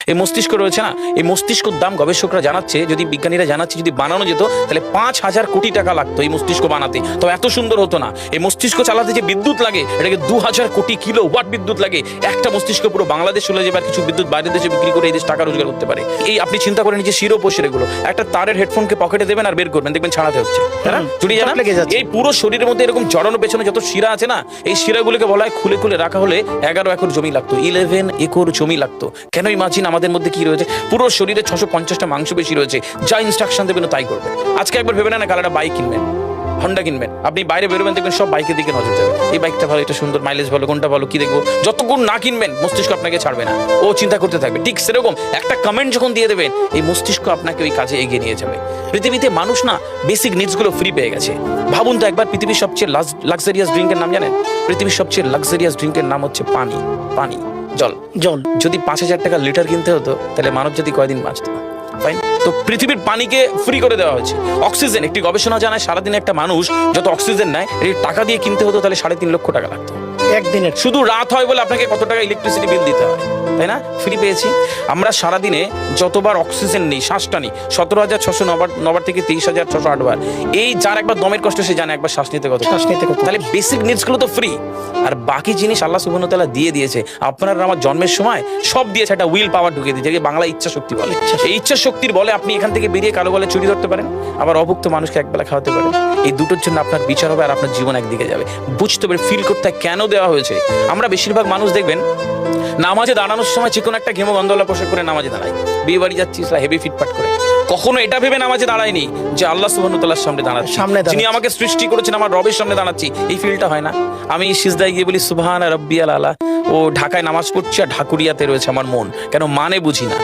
এই মস্তিষ্ক রয়েছে না, এই মস্তিষ্কর দাম গবেষকরা জানাচ্ছে, যদি বিজ্ঞানীরা জানাচ্ছে যদি বানানো যেত তাহলে 5,000 কোটি টাকা লাগতো এই মস্তিষ্ক বানাতে, তো এত সুন্দর হতো না। এই মস্তিষ্ক চালাতে যে বিদ্যুৎ লাগে এটাকে 2000 কোটি কিলো ওয়াট বিদ্যুৎ লাগে। একটা মস্তিষ্ক পুরো বাংলাদেশ চলে যাবে, আর কিছু বিদ্যুৎ বাইরের দেশে বিক্রি করে এই দেশ টাকা রোজগার করতে পারে। এই আপনি চিন্তা করেন যে শিরোপোষের এগুলো, একটা তারের হেডফোনকে পকেটে দেবেন আর বের করবেন, দেখবেন ছাড়াতে হচ্ছে, জুড়িয়ে যাচ্ছে। এই পুরো শরীরের মধ্যে এরকম জড়ানো পেছনে যত শিরা আছে না, এই শিরাগুলোকে বলা হয় খুলে খুলে রাখা হলে 11 একর জমি লাগতো, 11 একর জমি লাগতো। কেন ইমাজিন আমাদের মধ্যে কি রয়েছে, পুরো শরীরে 650টা মাংস বেশি রয়েছে, যা ইনস্ট্রাকশন দেবেন তাই করবে। আজকে একবার ভেবে না, কাল একটা বাইক কিনবেন, হন্ডা কিনবেন, আপনি বাইরে বেরোবেন দেখবেন সব বাইকের দিকে নজর যাবে, এই বাইকটা ভালো, এটা সুন্দর, মাইলেজ ভালো, কোনটা ভালো, কি দেখবো। যতক্ষণ না কিনবেন মস্তিষ্ক আপনাকে ছাড়বে না, ও চিন্তা করতে থাকবে। ঠিক সেরকম একটা কমেন্ট যখন দিয়ে দেবেন, এই মস্তিষ্ক আপনাকে ওই কাজে এগিয়ে নিয়ে যাবে। পৃথিবীতে মানুষ না বেসিক নিডস গুলো ফ্রি পেয়ে গেছে। ভাবুন তো একবার, পৃথিবীর সবচেয়ে লাক্সারিয়াস ড্রিঙ্কের নাম জানেন? পৃথিবীর সবচেয়ে লাক্সারিয়াস ড্রিঙ্কের নাম হচ্ছে পানি। পানি, জল। যদি 5,000 টাকা লিটার কিনতে হতো তাহলে মানব জাতি কয়দিন বাঁচত? তো পৃথিবীর পানিকে ফ্রি করে দেওয়া হয়েছে। অক্সিজেন, একটি গবেষণা জানায় সারাদিনে একটা মানুষ যত অক্সিজেন নেয় এই টাকা দিয়ে কিনতে হতো তাহলে 3.5 লক্ষ টাকা লাগতো একদিনের। শুধু রাত হয় বলে আপনাকে কত টাকা ইলেকট্রিসিটি বিল দিতে হয়, তাই না? ফ্রি পেয়েছি। আমরা সারাদিনে যতবার অক্সিজেন নিই, শ্বাসটা নিই, 17,609 থেকে 23,608 বার। এই যার একবার দমের কষ্ট সে জানে একবার শ্বাস নিতে কত। তাহলে বেসিক নিডস গুলো তো ফ্রি, আর বাকি জিনিস আল্লাহ সুবহানাহু ওয়া তাআলা দিয়ে দিয়েছে। আপনার আমার জন্মের সময় সব দিয়েছে, একটা উইল পাওয়ার ঢুকিয়ে দিয়েছে, যেটাকে বাংলা ইচ্ছা শক্তি বলে। এই ইচ্ছা শক্তির বলে আপনি এখান থেকে বেরিয়ে কালো বলে চুরি ধরতে পারেন, আবার অভুক্ত মানুষকে একবেলা খাওয়াতে পারেন। এই দুটোর জন্য আপনার বিচার হবে আর আপনার জীবন একদিকে যাবে। বুঝতে পারে, ফিল করতে কেন দেওয়া হয়েছে। আমরা বেশিরভাগ মানুষ দেখবেন নামাজে দাঁড়ানোর সময় চিকন একটা ঘেমো গন্ধওয়ালা পোশাক করে নামাজে দাঁড়ায়, বিয়ে বাড়ি যাচ্ছি হেভি ফিটফাট করে। কখনো এটা ভেবে নামাজে দাঁড়ায়নি যে আল্লাহ সুবহানাহু ওয়া তাআলার সামনে দাঁড়াচ্ছি, যিনি আমাকে সৃষ্টি করেছেন, আমার রবের সামনে দাঁড়াচ্ছি। এই ফিলটা হয় না। আমি সিজদায় গিয়ে বলি সুবহানা রাব্বিয়াল আলা, ও ঢাকায় নামাজ পড়ছি আর ঢাকুরিয়াতে রয়েছে আমার মন, কেন মানে বুঝি না।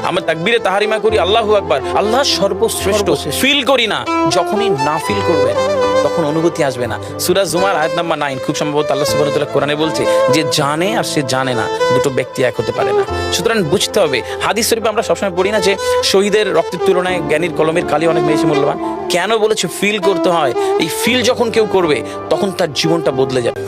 আমরা তাকবীরে তাহারিমা করি আল্লাহু আকবার, আল্লাহ সর্বশ্রেষ্ঠ, ফিল করি না। যখনই না ফিল করবেন তখন অনুভূতি আসবে না। সূরা জুমার আয়াত নাম্বার 9 খুব সম্ভবত আল্লাহ সুবহানাহু ওয়া তাআলা কোরআনে বলছে যে জানে আর সে জানে না, দুটো ব্যক্তি এক হতে পারে না। সুতরাং বুঝতে হবে। হাদিস শরীফে আমরা সবসময় পড়ি না যে শহীদের রক্তের তুলনায় জ্ঞানীর কলমের কালি অনেক বেশি মূল্যবান। কেন বলেছে? ফিল করতে হয়। এই ফিল যখন কেউ করবে তখন তার জীবনটা বদলে যাবে।